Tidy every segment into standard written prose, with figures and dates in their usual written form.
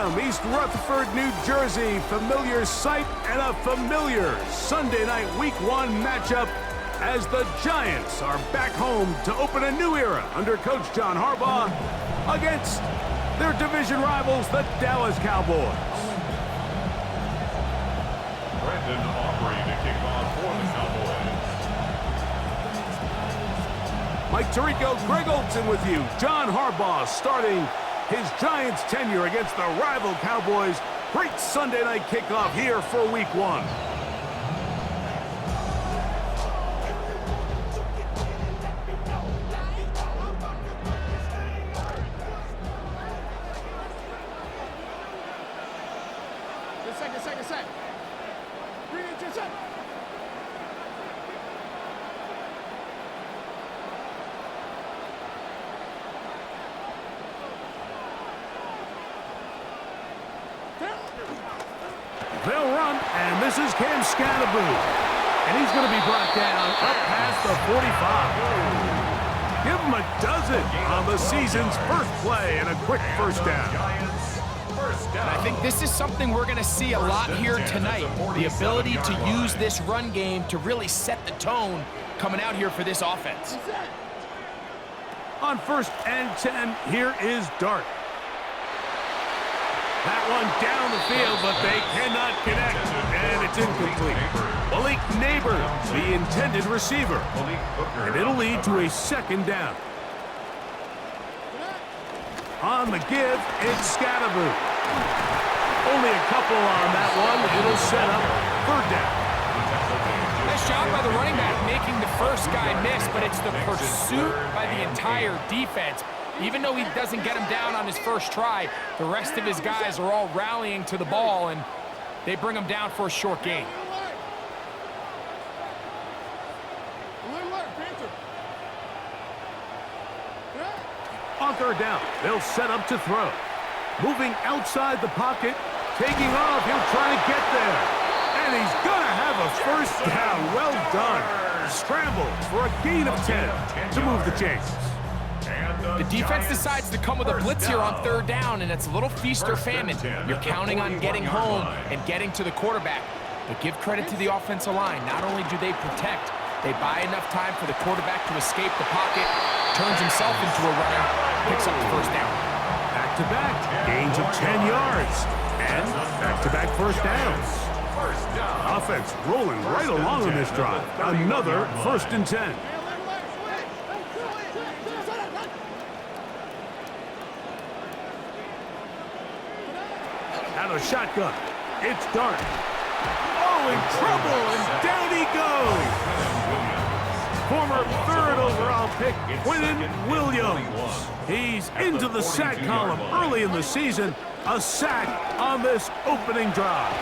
From East Rutherford, New Jersey, familiar sight and a familiar Sunday night Week 1 matchup as the Giants are back home to open a new era under Coach John Harbaugh against their division rivals, the Dallas Cowboys. Brandon Aubrey to kick off for the Cowboys. Mike Tirico, Greg Olson with you. John Harbaugh starting his Giants tenure against the rival Cowboys. Great Sunday night kickoff here for Week 1. Second. 3 inches up. They'll run, and this is Cam Scatterboo. And he's going to be brought down up past the 45. Give him a dozen on the season's first play and a quick first down. And I think this is something we're going to see a lot here tonight. The ability to use this run game to really set the tone coming out here for this offense. On 1st and 10, here is Dart. That one down the field, but they cannot connect, and it's incomplete. Malik Neighbors, the intended receiver, and it'll lead to a 2nd down. On the give, it's Scatterboo. Only a couple on that one. It'll set up 3rd down. Nice job by the running back making the first guy miss, but it's the pursuit by the entire defense. Even though he doesn't get him down on his first try, the rest of his guys are all rallying to the ball, and they bring him down for a short gain. On 3rd down, they'll set up to throw. Moving outside the pocket, taking off, he'll try to get there. And he's gonna have a first down. Well done. Scramble for a gain of 10 to move the chains. The defense decides to come with a blitz here on 3rd down, and it's a little feast or famine. You're counting on getting home and getting to the quarterback. But give credit to the offensive line. Not only do they protect, they buy enough time for the quarterback to escape the pocket, turns himself into a runner, picks up the first down. Back-to-back gains of 10 yards, and back-to-back first downs. Offense rolling right along on this drive. Another 1st and 10. Out of shotgun, it's Dart. Oh, in trouble, and down he goes. Former 3rd overall pick, Quinnen Williams. He's into the sack column early in the season. A sack on this opening drive.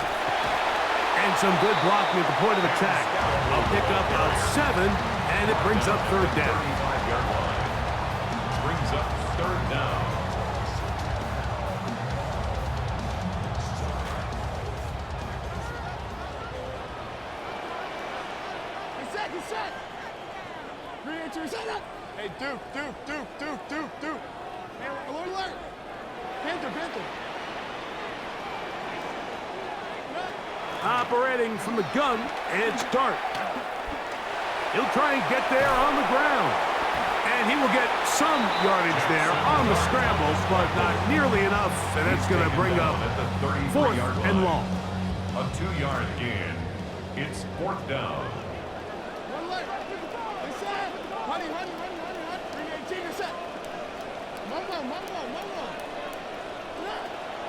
And some good blocking at the point of attack. A pickup of 7, and it brings up 3rd down. Brings up 3rd down. Set. 3 inches up. Hey, Duke. Hey, alert. Panther. Operating from the gun, it's Dart. He'll try and get there on the ground. And he will get some yardage there on the scramble, but not nearly enough. And that's going to bring up 4th and long. A 2-yard gain. It's 4th down.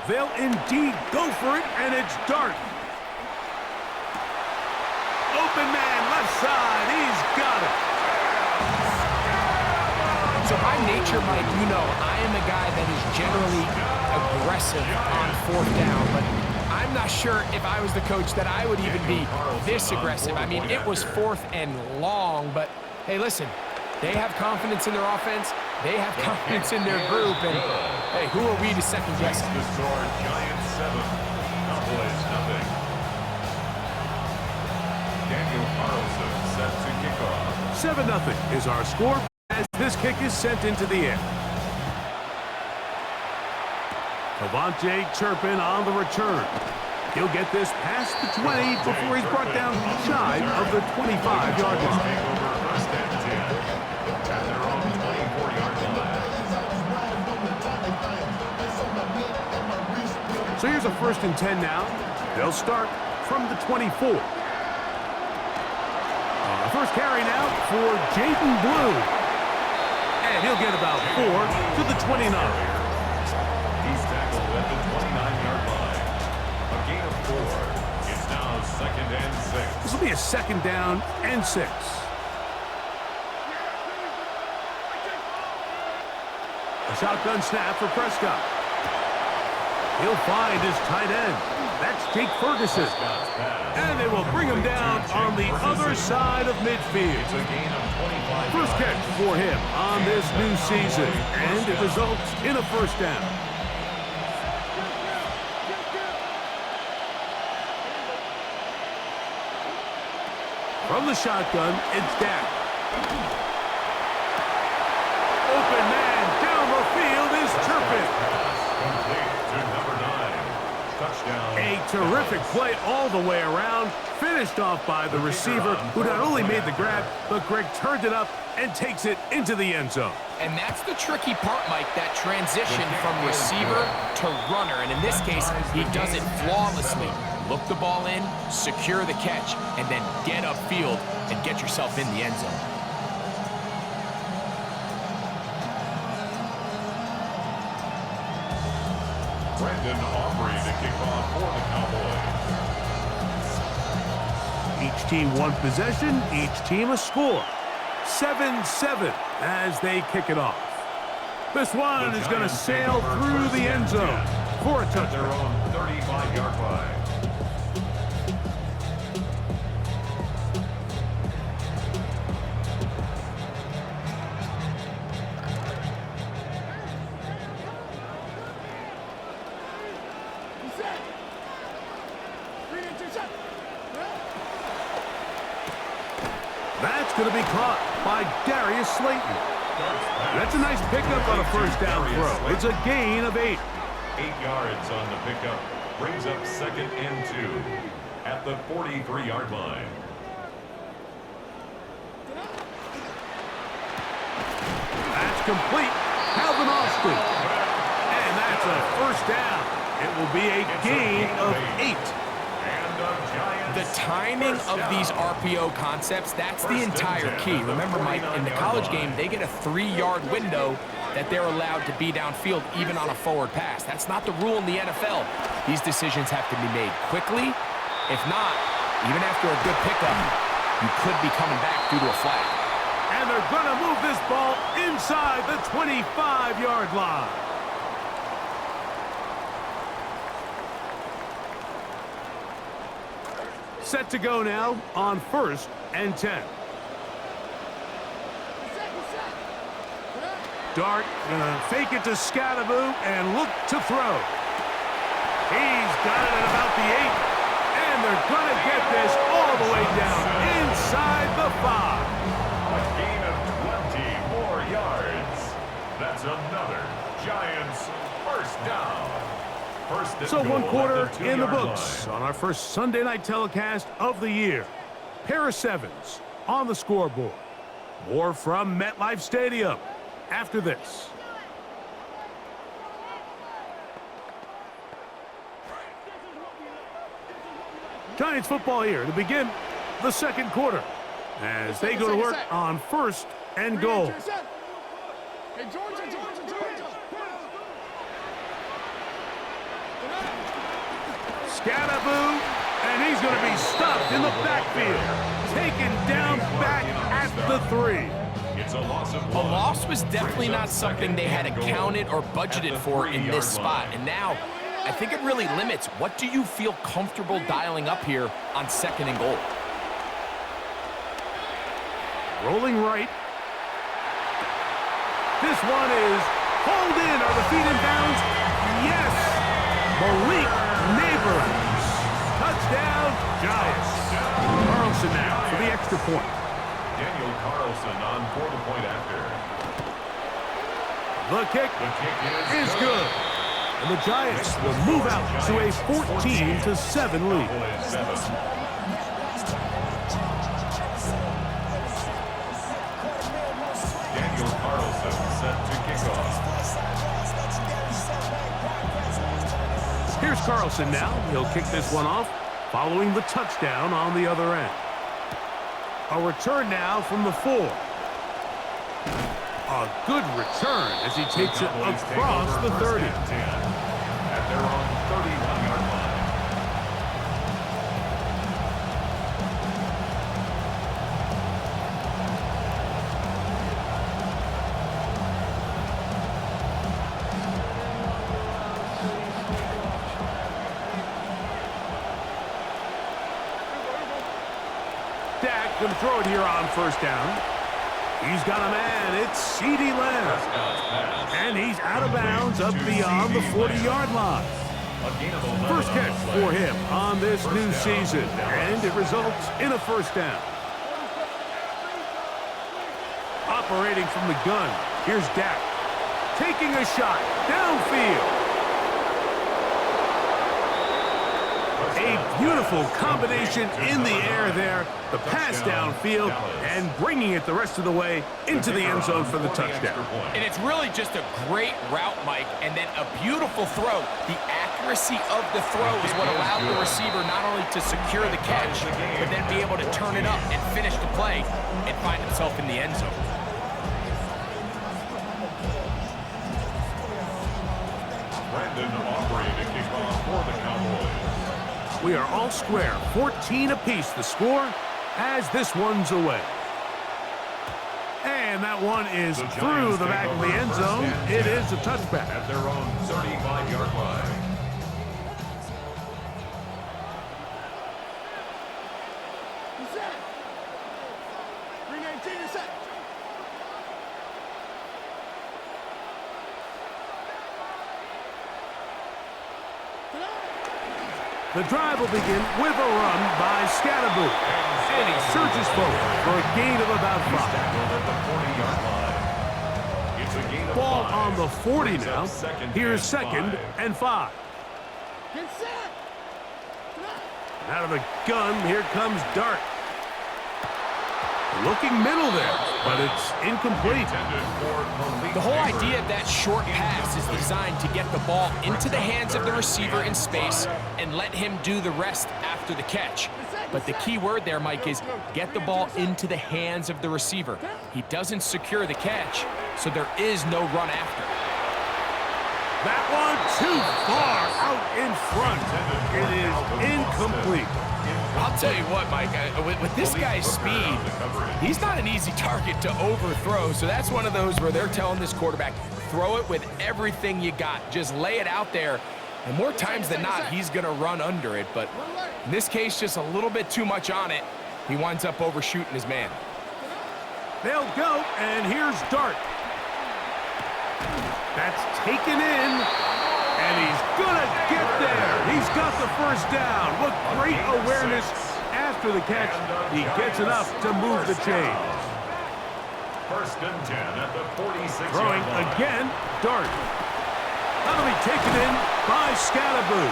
They'll indeed go for it, and it's Dart. Open man, left side, he's got it. So by nature, Mike, you know, I am a guy that is generally aggressive on 4th down, but I'm not sure if I was the coach that I would even be this aggressive. I mean, it was 4th and long, but hey, listen, they have confidence in their offense. They have confidence in their group, and hey, who are we to second guess it? The score, Giants 7, Cowboys 0. Daniel Carlson set to kick off. 7-0 is our score as this kick is sent into the air. Avante Turpin on the return. He'll get this past the 20 before he's brought down shy of the 25-yard line. First and 10. At their own 24-yard line. So here's a 1st and 10 now. They'll start from the 24. First carry now for Jaden Blue. And he'll get about 4 to the 29. He's tackled at the 29-yard line. A gain of 4. It's now 2nd and 6. This will be a 2nd down and 6. A shotgun snap for Prescott. He'll find his tight end. That's Jake Ferguson. And they will bring him down on the other side of midfield. First catch for him on this new season. And it results in a 1st down. From the shotgun, it's Dak. Open man down the field is Turpin. Complete to number 9. Touchdown. A terrific play all the way around, finished off by the receiver, who not only made the grab, but Greg turned it up and takes it into the end zone. And that's the tricky part, Mike, that transition from receiver to runner. And in this case, he does it flawlessly. Look the ball in, secure the catch, and then get upfield and get yourself in the end zone. Brandon Aubrey to kick off for the Cowboys. Each team one possession, each team a score. 7-7 as they kick it off. This one is going to sail through the end zone for a At their touchdown. own 35-yard line. He's set. Green intercept. That's going to be caught by Darius Slayton. That's a nice pickup on a 1st down throw. It's a gain of 8. 8 yards on the pickup. Brings up 2nd and 2 at the 43-yard line. That's complete. Calvin Austin. And that's a 1st down. It will be a gain of 8. The timing of these RPO concepts, that's the entire key. Remember, Mike, in the college game, they get a 3-yard window that they're allowed to be downfield even on a forward pass. That's not the rule in the NFL. These decisions have to be made quickly. If not, even after a good pickup, you could be coming back due to a flag. And they're going to move this ball inside the 25-yard line. Set to go now on 1st and 10. Dart gonna fake it to Scattaboo and look to throw. He's got it at about the 8. And they're gonna get this all the way down inside the 5. A gain of 20 more yards. That's another Giants 1st down. First and So one goal quarter at the in the 2-yard books line. on our first Sunday night telecast of the year. Pair of 7s on the scoreboard. More from MetLife Stadium after this. Giants football here to begin the 2nd quarter as they go to work on 1st and goal. Hey, Georgia. Scattaboo, and he's going to be stopped in the backfield. Taken down back at the 3. It's a loss of A 1. loss was definitely not something they had accounted or budgeted for in this spot. And now, I think it really limits what do you feel comfortable dialing up here on 2nd and goal. Rolling right. This one is hauled in. Are the feet in bounds? Yes. Malik Neighbors. Touchdown, Giants. Carlson now for the extra point. Daniel Carlson on for the point after. The kick The kick is good. And the Giants will move out to a 14-7 lead. Daniel Carlson set to kick off. Here's Carlson now. He'll kick this one off following the touchdown on the other end. A return now from the 4. A good return as he takes it across the 30. At their own 31-yard line. Dak gonna throw it here on first down. He's got a man. It's CeeDee Lamb. And he's out of bounds up beyond the 40-yard line. First catch for him on this new season. And it results in a first down. Operating from the gun, here's Dak. Taking a shot downfield. A beautiful combination in the air there. The pass downfield and bringing it the rest of the way into the end zone for the touchdown. And it's really just a great route, Mike, and then a beautiful throw. The accuracy of the throw is what allowed the receiver not only to secure the catch, but then be able to turn it up and finish the play and find himself in the end zone. Brandon Aubrey to kick off for the Cowboys. We are all square, 14 apiece the score as this one's away. And that one is through the back of the end zone. It is a touchback. At their own 35-yard line. He's set. 319, you're set. The drive will begin with a run by Scatterboo. And he surges forward for a gain of about 5. Ball on the 40 now. Here's 2nd and 5. Get set. Out of the gun, here comes Dart. Looking middle there, but it's incomplete. The whole idea of that short pass is designed to get the ball into the hands of the receiver in space and let him do the rest after the catch. But the key word there, Mike, is get the ball into the hands of the receiver. He doesn't secure the catch, so there is no run after. That one too far out in front. It is incomplete. I'll tell you what, Mike, with this guy's speed, he's not an easy target to overthrow. So that's one of those where they're telling this quarterback, throw it with everything you got. Just lay it out there. And more times than not, he's going to run under it. But in this case, just a little bit too much on it. He winds up overshooting his man. They'll go, and here's Dart. That's taken in. And he's gonna get there. He's got the first down. What great awareness after the catch. He gets enough to move the chain. 1st and 10 at the 46. Throwing again, Dart. That'll be taken in by Scatterboo.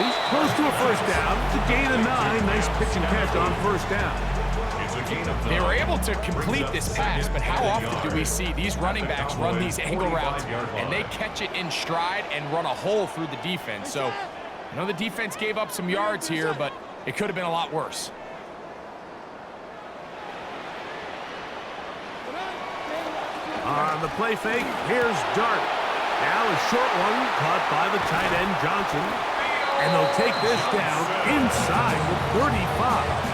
He's close to a first down. It's a gain of 9. Nice pitch and catch on first down. They were able to complete this pass, but how often do we see these running backs run these angle routes and they catch it in stride and run a hole through the defense? So, I know the defense gave up some yards here, but it could have been a lot worse. On the play fake, here's Dart. Now a short one caught by the tight end Johnson. And they'll take this down inside the 35.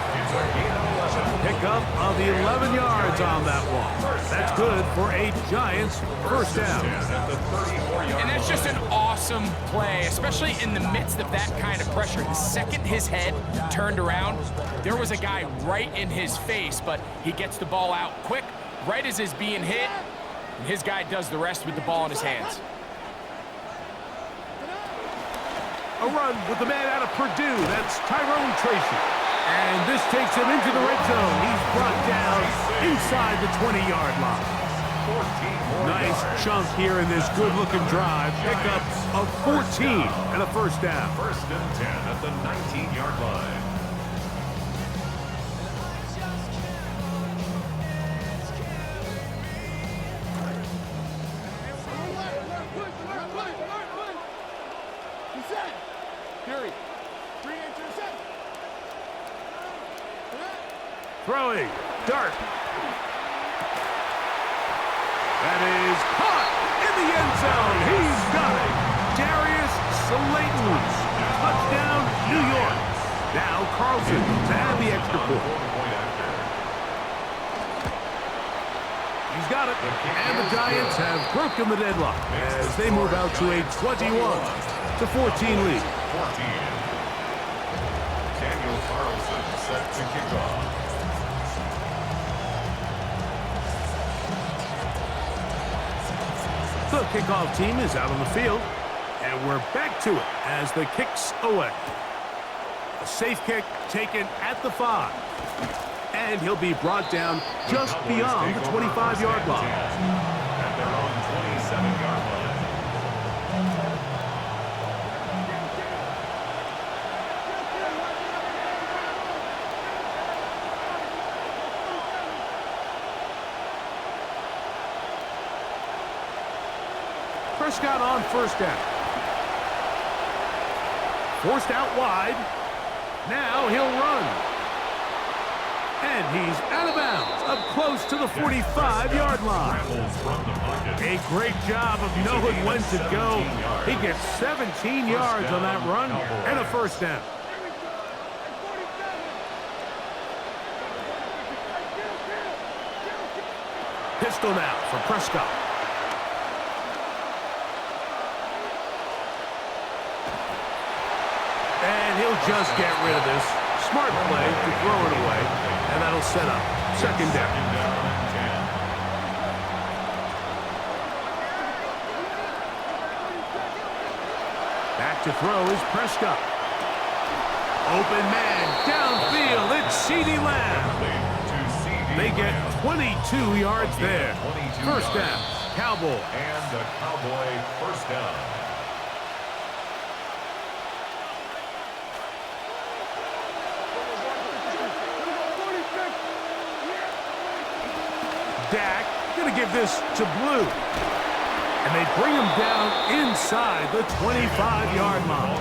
Pickup of 11 yards on that one. That's good for a Giants first down. And that's just an awesome play, especially in the midst of that kind of pressure. The second his head turned around, there was a guy right in his face, but he gets the ball out quick, right as he's being hit, and his guy does the rest with the ball in his hands. A run with the man out of Purdue. That's Tyrone Tracy. And this takes him into the red zone. He's brought down inside the 20-yard line. 14 more Nice yards. chunk here in this good-looking drive. Pickup of 14 and a first down. First and 10 at the 19-yard line. Throwing. Dart. That is caught in the end zone. He's got it. Darius Slayton. Touchdown, New York. Now Carlson to add the extra point. He's got it. And the Giants have broken the deadlock as they move out to a 21-14 lead. 14. Daniel Carlson set to kick off. The kickoff team is out on the field, and we're back to it as the kick's away. A safe kick taken at the 5, and he'll be brought down just beyond the 25-yard line. At their own 27-yard line. Prescott on first down. Forced out wide. Now he'll run. And he's out of bounds, up close to the 45-yard line. A great job of knowing when to go. He gets 17 yards on that run and a first down. Pistol now for Prescott. And he'll just get rid of this. Smart play to throw it away. And that'll set up second down. Back to throw is Prescott. Open man, downfield, it's CeeDee Lamb. They get 22 yards there. First down, Cowboy. And the Cowboy first down. Dak gonna give this to Blue. And they bring him down inside the 25-yard line.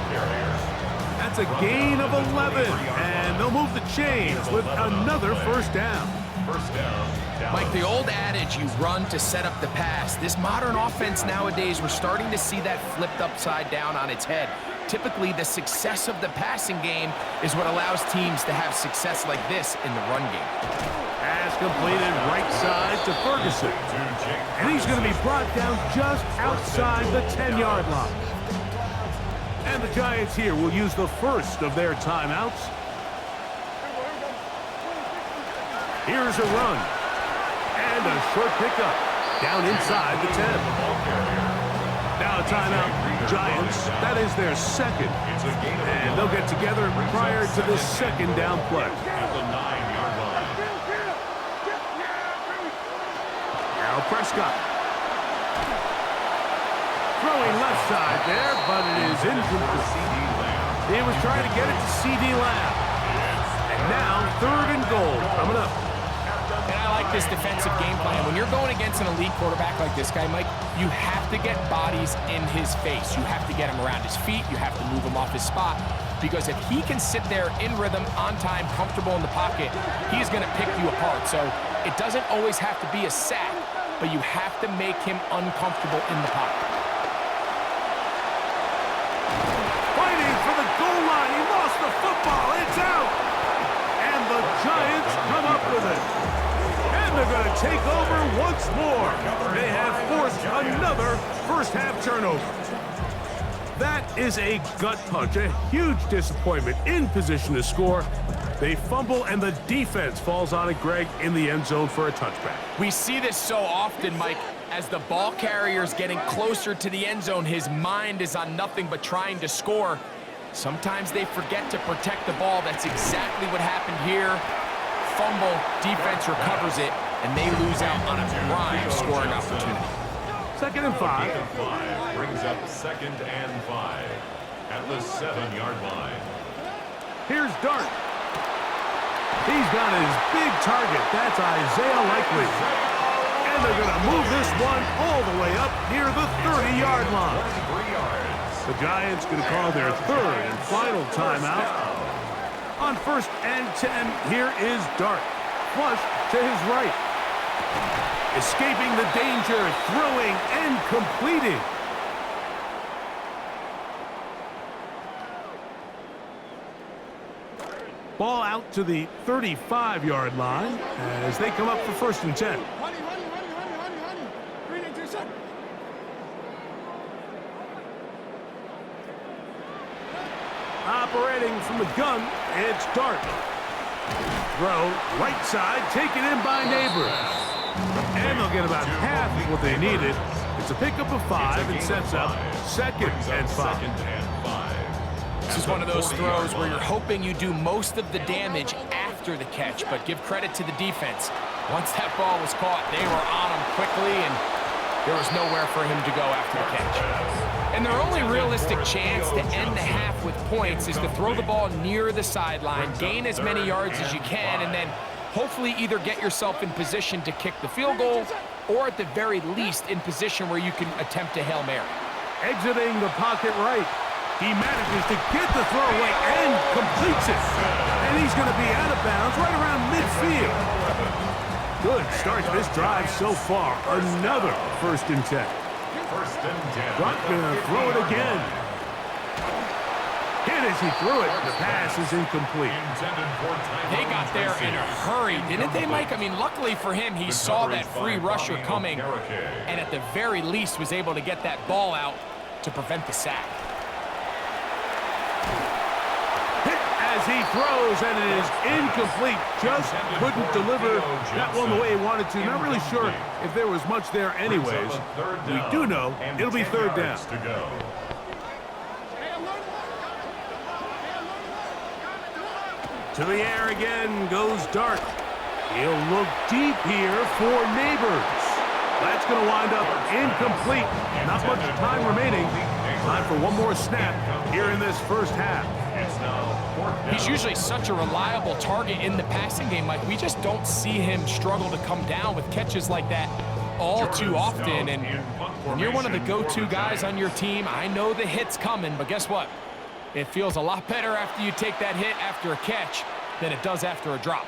That's a gain of 11. And they'll move the chains with another first down. First down. Like the old adage, you run to set up the pass. This modern offense nowadays, we're starting to see that flipped upside down on its head. Typically, the success of the passing game is what allows teams to have success like this in the run game. Pass completed right side to Ferguson. And he's going to be brought down just outside the 10-yard line. And the Giants here will use the first of their timeouts. Here's a run. And a short pickup. Down inside the 10. Now a timeout. Giants, that is their second. And they'll get together prior to this second down play. At the 9-yard line. Now Prescott. Throwing left side there, but it is incomplete. He was trying to get it to CeeDee Lamb. And now third and goal coming up. And I like this defensive game plan. When you're going against an elite quarterback like this guy, Mike, you have to get bodies in his face. You have to get him around his feet. You have to move him off his spot. Because if he can sit there in rhythm, on time, comfortable in the pocket, he's going to pick you apart. So it doesn't always have to be a sack, but you have to make him uncomfortable in the pocket. Fighting for the goal line. He lost the football. It's out. And the Giants come up with it. And they're going to take over once more. They have forced another first-half turnover. That is a gut punch, a huge disappointment in position to score. They fumble, and the defense falls on it, Greg, in the end zone for a touchback. We see this so often, Mike. As the ball carrier is getting closer to the end zone, his mind is on nothing but trying to score. Sometimes they forget to protect the ball. That's exactly what happened here. Fumble, defense recovers it, and they lose out on a prime scoring opportunity. 2nd and 5. Gain of 5 brings up 2nd and 5 at the 7-yard line. Here's Dart. He's got his big target. That's Isaiah Likely. And they're going to move this one all the way up near the 30-yard line. 3 yards. The Giants going to call their 3rd and final timeout. On 1st and 10, here is Dart. Flush to his right. Escaping the danger, throwing and completing. Ball out to the 35-yard line as they come up for 1st and 10. Honey. Green intercept. Operating from the gun, it's Dart. Throw, right side, taken in by Neighbors. And they'll get about half of what they needed. It's a pickup of 5 and sets up 2nd and 5. This is one of those throws where you're hoping you do most of the damage after the catch, but give credit to the defense. Once that ball was caught, they were on him quickly, and there was nowhere for him to go after the catch. And their only realistic chance to end the half with points is to throw the ball near the sideline, gain as many yards as you can, and then hopefully either get yourself in position to kick the field goal or at the very least in position where you can attempt a Hail Mary. Exiting the pocket right. He manages to get the throw away and completes it. And he's going to be out of bounds right around midfield. Good start to this drive so far. Another 1st and 10. 1st and 10. Dart going to throw it again. Hit as he threw it. The pass is incomplete. They got there in a hurry, didn't they, Mike? I mean, luckily for him, he saw that free rusher coming and at the very least was able to get that ball out to prevent the sack. Hit as he throws, and it is incomplete. Just couldn't deliver that one the way he wanted to. Not really sure if there was much there anyways. We do know it'll be 3rd down. To the air again goes Dart. He'll look deep here for Neighbors. That's going to wind up incomplete. Not much time remaining. Time for one more snap here in this 1st half. He's usually such a reliable target in the passing game, Mike. We just don't see him struggle to come down with catches like that all too often. And when you're one of the go-to guys on your team, I know the hit's coming, but guess what? It feels a lot better after you take that hit after a catch than it does after a drop.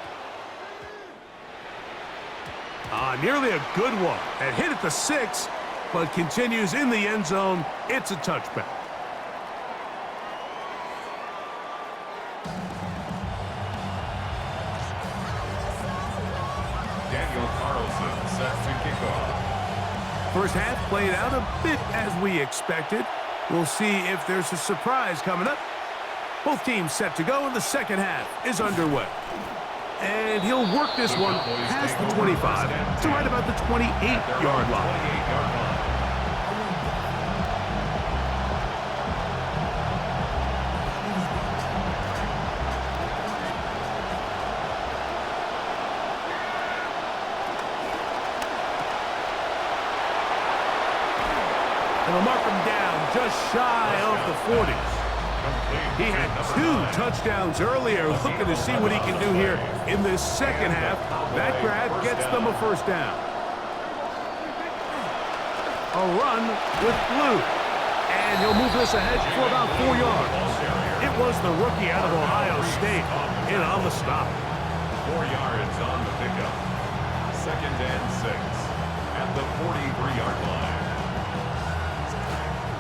Nearly a good one. A hit at the 6, but continues in the end zone. It's a touchback. Daniel Carlson set to kick off. 1st half played out a bit as we expected. We'll see if there's a surprise coming up. Both teams set to go, and the 2nd half is underway. And he'll work this one past the 25 to right about the 28-yard line. And they'll mark him down just shy of the 40s. He had 2 touchdowns earlier, looking to see what he can do here in this 2nd half. That grab gets them a 1st down. A run with Blue. And he'll move this ahead for about 4 yards. It was the rookie out of Ohio State in on the stop. 4 yards on the pickup. 2nd and 6 at the 43-yard line.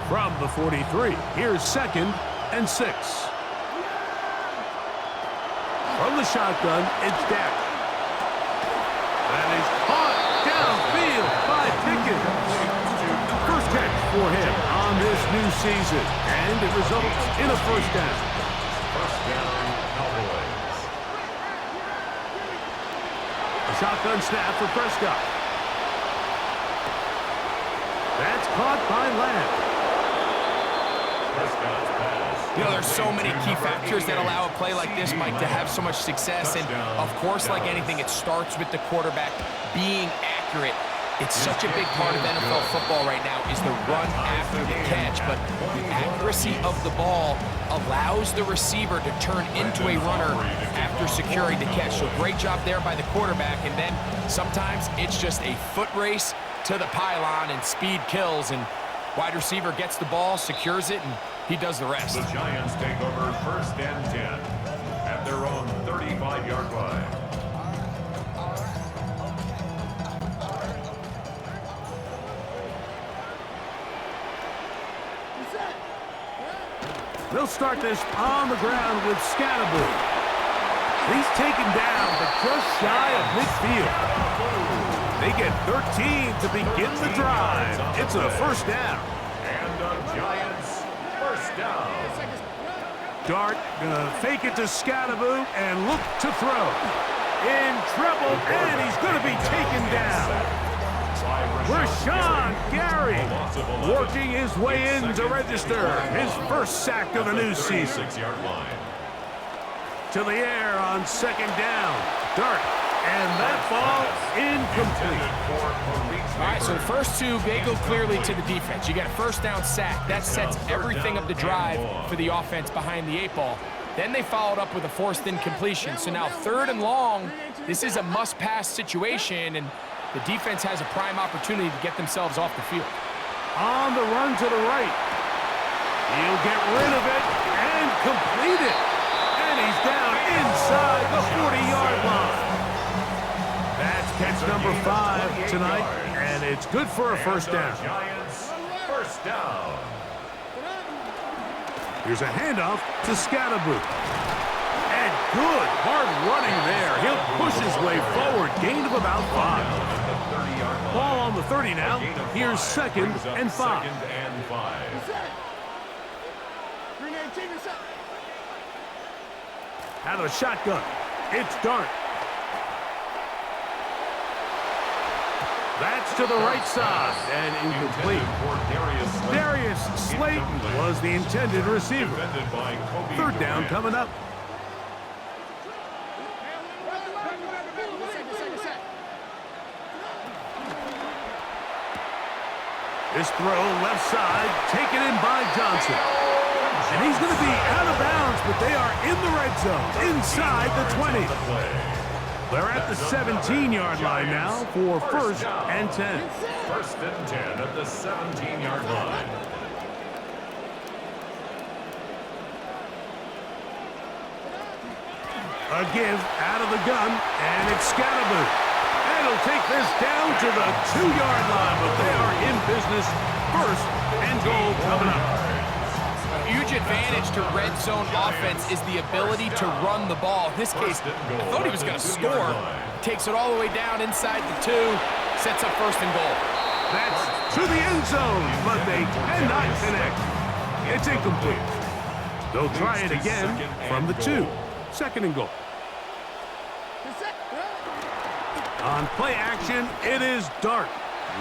From the 43, here's 2nd and 6. From the shotgun, it's Dak. That is caught downfield by Pickens. 1st catch for him on this new season, and it results in a 1st down. 1st down, Cowboys. A shotgun snap for Prescott. That's caught by Lamb. Prescott's pass You know, there's so many key factors that allow a play like this, Mike, to have so much success. And, of course, like anything, it starts with the quarterback being accurate. It's such a big part of NFL football right now is the run after the catch, but the accuracy of the ball allows the receiver to turn into a runner after securing the catch. So great job there by the quarterback, and then sometimes it's just a foot race to the pylon and speed kills, and wide receiver gets the ball, secures it, and he does the rest. The Giants take over 1st and 10 at their own 35-yard line. They'll start this on the ground with Scatterbury. He's taken down, but just shy of midfield. They get 13 to begin the drive. It's a 1st down. And the Giants 1st down. Dart gonna fake it to Scatterbury and look to throw. In trouble, and he's gonna be taken down. Rashawn Gary working his way in to register his 1st sack of the new season. To the air on 2nd down. Dart, and that ball incomplete. All right, so the first two, they go clearly to the defense. You get a 1st down sack. That sets everything of the drive for the offense behind the 8 ball. Then they followed up with a forced incompletion. So now 3rd and long, this is a must-pass situation, and the defense has a prime opportunity to get themselves off the field. On the run to the right. He'll get rid of it and complete it. And he's down inside the 40-yard line. That's catch number 5 tonight, and it's good for a 1st down. Giants 1st down. Here's a handoff to Scatterbury. And good hard running there. He'll push his way forward. Gain of about 5. Ball on the 30 now. Here's 2nd and 5. Out of the shotgun. It's Dart. That's to the right side and incomplete. Darius Slayton was the intended receiver. 3rd down coming up. This throw left side, taken in by Johnson. And he's going to be out of bounds, but they are in the red zone, inside the 20. They're at the 17-yard line now for 1st and 10. 1st and 10 at the 17-yard line. A give out of the gun, and it's Scatterbury. And he'll take this down to the 2-yard line, but they are in business. 1st and goal coming up. A huge advantage to red zone offense is the ability to run the ball. In this case, I thought he was going to score. Takes it all the way down inside the 2, sets up 1st and goal. That's to the end zone, but they cannot connect. It's incomplete. They'll try it again from the 2. 2nd and goal. On play action, it is Dart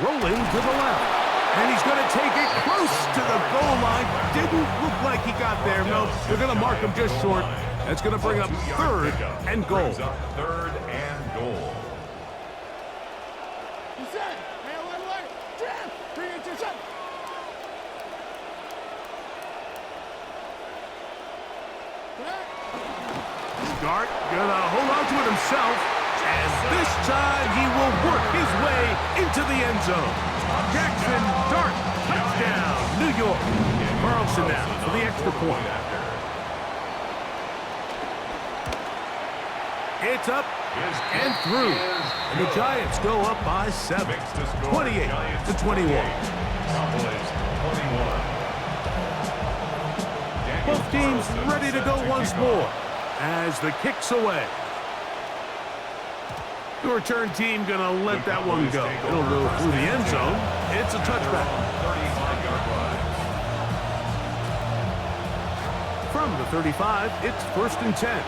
rolling to the left. And he's going to take it close to the goal line. Didn't look like he got there. No, they're going to mark him just short. That's going to bring up 3rd and goal. 3rd and goal. Dart gonna hold on to it himself, and this time he will work his way into the end zone. Jackson Dart, touchdown, New York. Carlson now for the extra point. It's up and through, and the Giants go up by 7, 28-21. Both teams ready to go once more as the kick's away. The return team gonna let that one go. It'll go through the end zone. It's a touchback. From the 35, it's 1st and 10.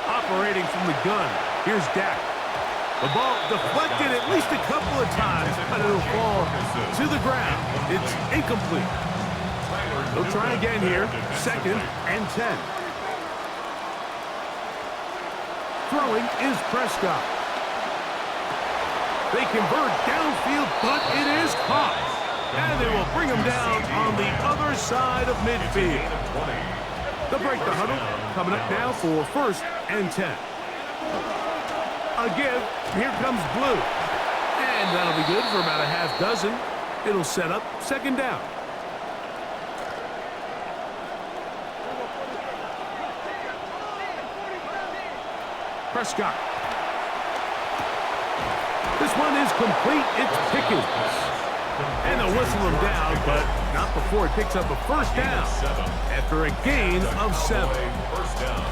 Operating from the gun, here's Dak. The ball deflected at least a couple of times, but it'll fall to the ground. It's incomplete. They'll try again here. 2nd and 10. Throwing is Prescott. They convert downfield, but it is caught. And they will bring him down on the other side of midfield. They'll break the huddle. Coming up now for 1st and 10. Again, here comes Blue. And that'll be good for about a half dozen. It'll set up 2nd down. Prescott. This one is complete. It's Pickens. And they'll whistle him down, but not before he picks up a 1st down after a gain of 7. First down.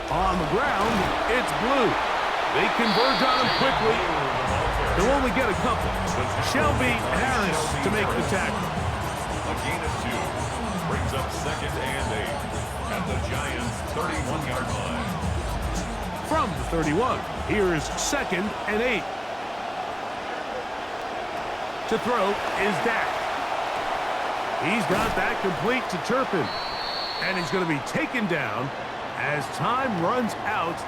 On the ground, it's Blue. They converge on him quickly. They'll only get a couple. Shelby Harris to make the tackle. A gain of 2. Brings up 2nd and 8 at the Giants' 31-yard line. From the 31, here is 2nd and 8. To throw is Dak. He's got that complete to Turpin. And he's going to be taken down as time runs out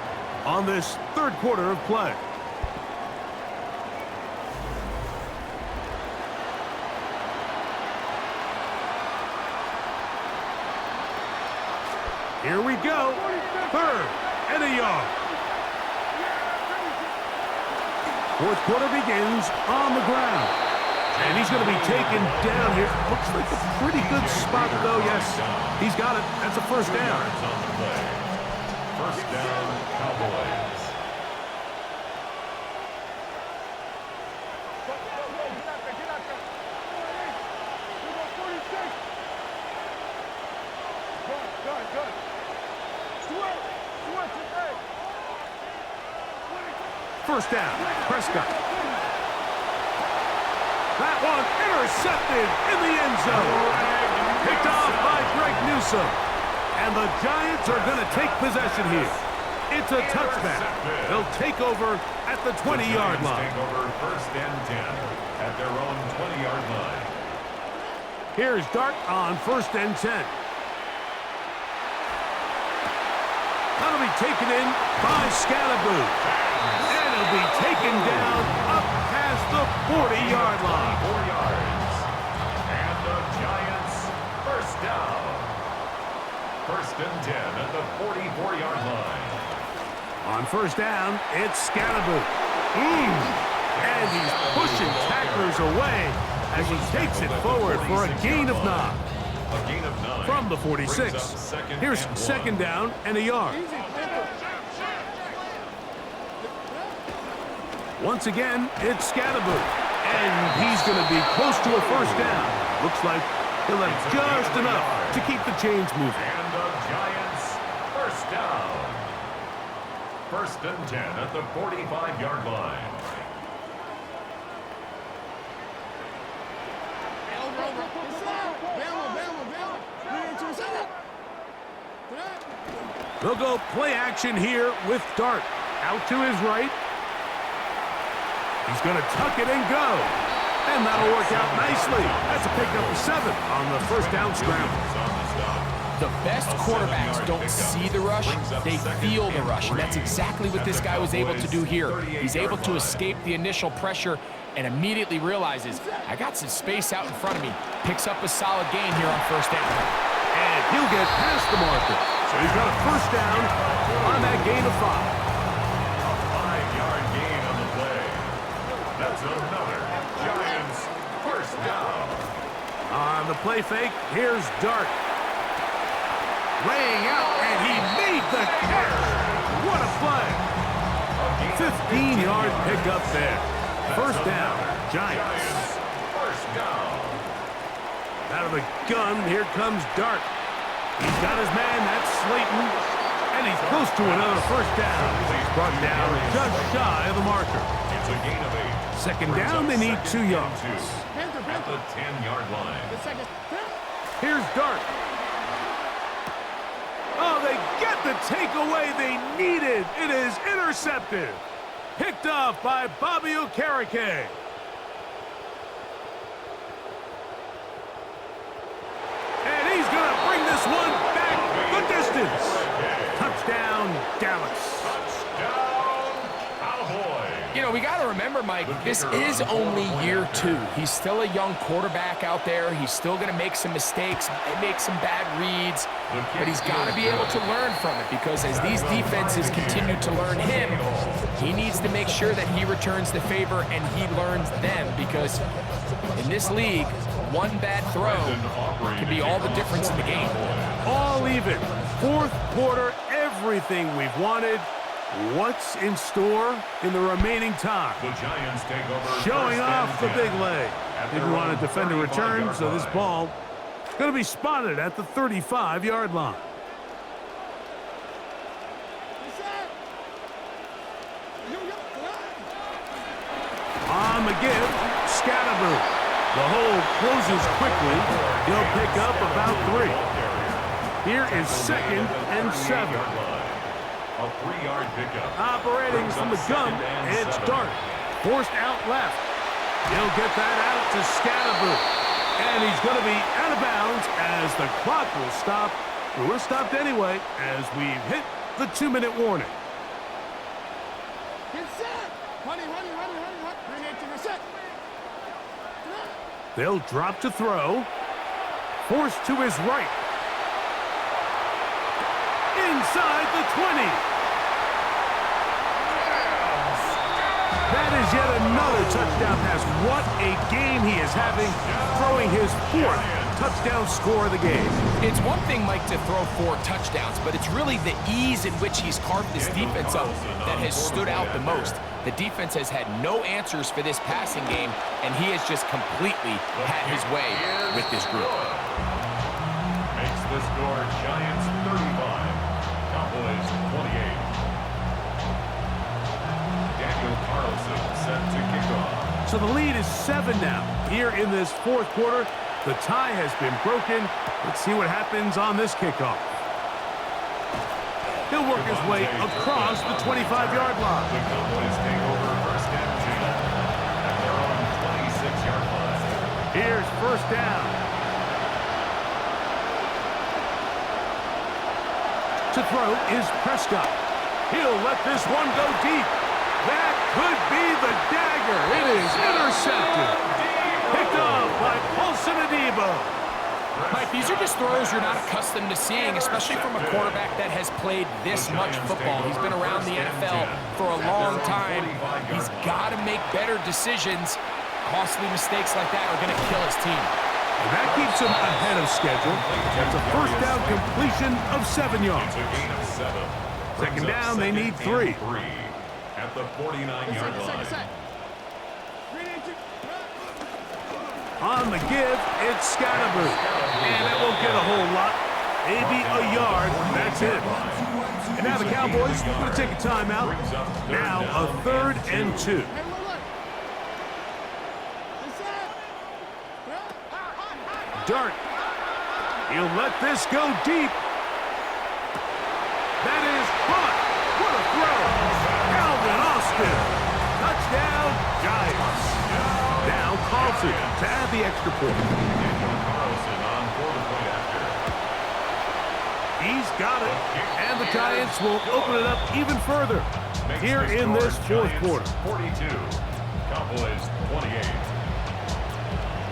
on this 3rd quarter of play. Here we go. 3rd and a yard. 4th quarter begins on the ground. And he's going to be taken down here. Looks like a pretty good spot, though. Yes, he's got it. That's a 1st down. First down, Cowboys. First down, Prescott. That one intercepted in the end zone. Picked off by Greg Newsome. And the Giants are going to take possession here. It's a touchback. They'll take over at the 20-yard line. Take over 1st and 10 at their own 20-yard line. Here's Dart on 1st and 10. That'll be taken in by Scalaboo. And it'll be taken down up past the 40-yard line. 4 yards. And the Giants, 1st down. 1st and 10 at the 44-yard line. On 1st down, it's Scalaboo. And he's pushing tacklers away as he takes it forward for a gain of 9. A gain of 9. From the 46. Here's 2nd down and a yard. Once again, it's Scalaboo. And he's going to be close to a 1st down. Looks like he'll have just enough to keep the chains moving. And the Giants, 1st down. 1st and 10 at the 45-yard line. They'll go play action here with Dart. Out to his right. He's going to tuck it and go. And that'll work out nicely. That's a pickup of 7 on the 1st down scramble. The best quarterbacks don't see the rush, they feel the rush. And that's exactly what this guy was able to do here. He's able to escape the initial pressure and immediately realizes, I got some space out in front of me. Picks up a solid gain here on 1st down. And he'll get past the marker. So he's got a 1st down on that gain of 5. A 5-yard gain on the play. That's another Giants 1st down. On the play fake, here's Dart. Laying out, and he made the catch. What a play. 15-yard pickup there. 1st down, Giants. 1st down. Out of the gun, here comes Dart. He's got his man, that's Slayton. And he's close to another 1st down. He's brought down just shy of the marker. It's a gain of 8. 2nd down, they need 2 yards. At the 10-yard line. Here's Dart. Oh, they get the takeaway they needed. It is intercepted. Picked off by Bobby Okereke. And he's going to bring this one back the distance. Touchdown, Dallas. Touchdown, Cowboys. You know, we got to remember, Mike, this is only year 2. He's still a young quarterback out there. He's still going to make some mistakes, make some bad reads, but he's got to be able to learn from it, because as these defenses continue to learn him, he needs to make sure that he returns the favor and he learns them, because in this league, one bad throw can be all the difference in the game. All even. Fourth quarter, everything we've wanted. What's in store in the remaining time? The Giants take over. Showing off the big leg. Didn't want to defend a return, so this ball is going to be spotted at the 35-yard line. On the give, Scatterboo. The hole closes quickly. He'll pick up about 3. Here is 2nd and 7. A 3-yard pickup. Operating from the gun, it's Dart. Forced out left. He'll get that out to Scatterboo. And he's going to be out of bounds as the clock will stop. We're stopped anyway as we've hit the 2-minute warning. Get set. Honey. Bring it to the set. They'll drop to throw. Forced to his right. Inside the 20. That is yet another touchdown pass. What a game he is having, throwing his 4th touchdown score of the game. It's one thing, Mike, to throw 4 touchdowns, but it's really the ease in which he's carved this defense up that has stood out the most. The defense has had no answers for this passing game, and he has just completely had his way with this group. Makes the score Giants 35, Cowboys 28. Daniel Carlson set to kick off. So the lead is 7 now. Here in this 4th quarter, the tie has been broken. Let's see what happens on this kickoff. He'll work his way across the 25-yard line. The Cowboys take over 1st and 2 at their own 26-yard line. Here's 1st down. To throw is Prescott. He'll let this one go deep. That could be the dagger. It is intercepted. Picked off by Paulson Adebo. Mike, these are just throws you're not accustomed to seeing, especially from a quarterback that has played this much football. He's been around the NFL for a long time. He's got to make better decisions. Costly mistakes like that are going to kill his team. And that keeps him ahead of schedule. That's a 1st down completion of 7 yards. It's a gain of 7. 2nd down, they need 3. At the 49-yard line. On the give, it's Scatterboo. And that won't get a whole lot. Maybe a yard. That's it. And now the Cowboys are going to take a timeout. Now a 3rd and 2. Dart. He'll let this go deep. That is caught. What a throw. Alvin Austin. Touchdown, Giants. Now Carlson to add the extra point. Carlson on for the point after. He's got it. And the Giants will open it up even further here in this 4th quarter. 42. Cowboys 28.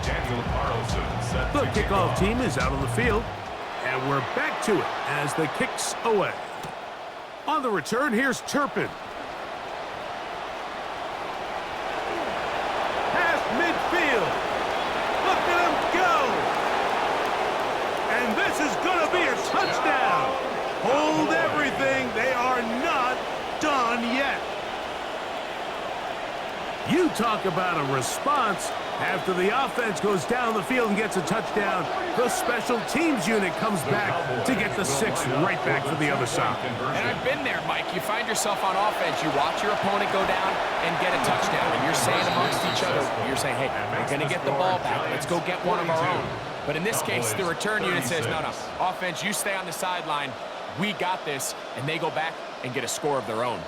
Daniel Carlson set The to kick kickoff off. team is out on the field, and we're back to it as the kicks away. On the return, here's Turpin. Past midfield. Look at him go. And this is going to be a touchdown. Hold everything. They are not done yet. You talk about a response. After the offense goes down the field and gets a touchdown, the special teams unit comes back to get the 6 right back for the other side. And I've been there, Mike. You find yourself on offense, you watch your opponent go down and get a touchdown, and you're saying amongst each other, you're saying, hey, we're going to get the ball back. Let's go get one of our own. But in this case, the return unit says, no, offense, you stay on the sideline. we got this, and they go back and get a score of their own.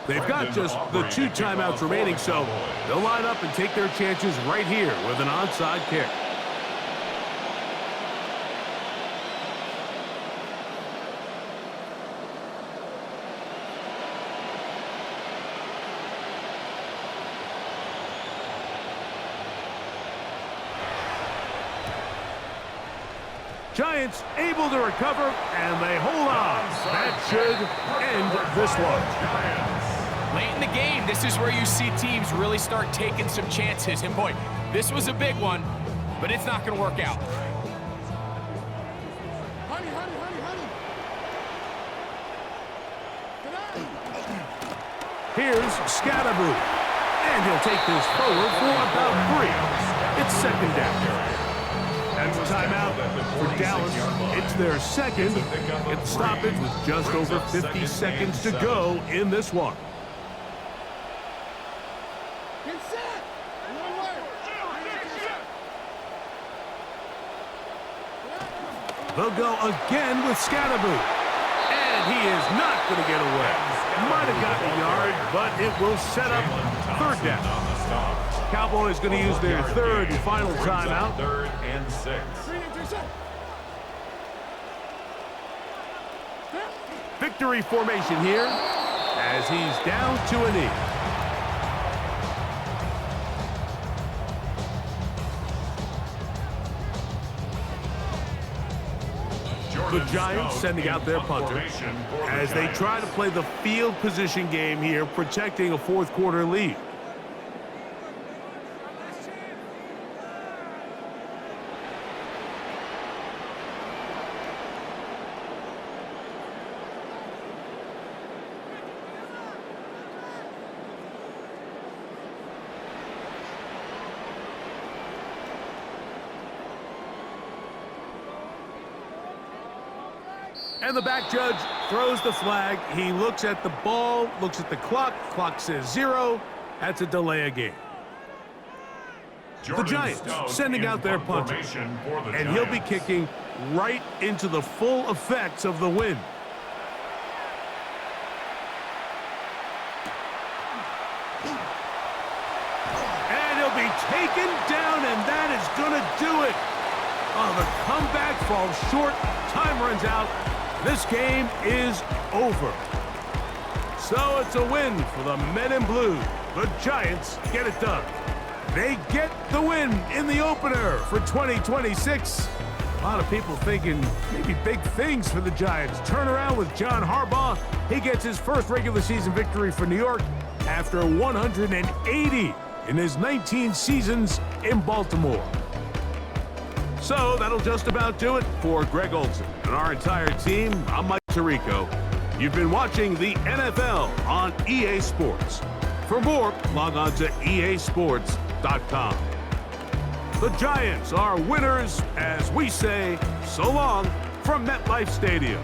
They've got just the 2 timeouts remaining, so they'll line up and take their chances right here with an onside kick. Giants able to recover, and they hold on. That should end this one. Late in the game, this is where you see teams really start taking some chances. And boy, this was a big one, but it's not going to work out. Honey, honey, honey, honey. Here's Scatterboo, and he'll take this forward for about 3. It's second down. That's a timeout for Dallas. It's their second. Get the stoppage with just over 50 seconds to go in this one. Get set. One way. They'll go again with Scatterboo. And he is not going to get away. Might have gotten a yard, but it will set up third down. Cowboys going to use their third and final timeout. 3rd and 6. Victory formation here as he's down to a knee. The Giants sending out their punter as they try to play the field position game here, protecting a fourth quarter lead. And the back judge throws the flag. He looks at the ball, looks at the clock. Clock says 0. That's a delay of game. The Giants sending out their punter. And he'll be kicking right into the full effects of the wind. And he'll be taken down, and that is going to do it. Oh, the comeback falls short. Time runs out. This game is over. So it's a win for the Men in Blue. The Giants get it done. They get the win in the opener for 2026. A lot of people thinking maybe big things for the Giants. Turn around with John Harbaugh. He gets his first regular season victory for New York after 180 in his 19 seasons in Baltimore. So that'll just about do it for Greg Olsen and our entire team. I'm Mike Tirico. You've been watching the NFL on EA Sports. For more, log on to easports.com. The Giants are winners as we say so long from MetLife Stadium.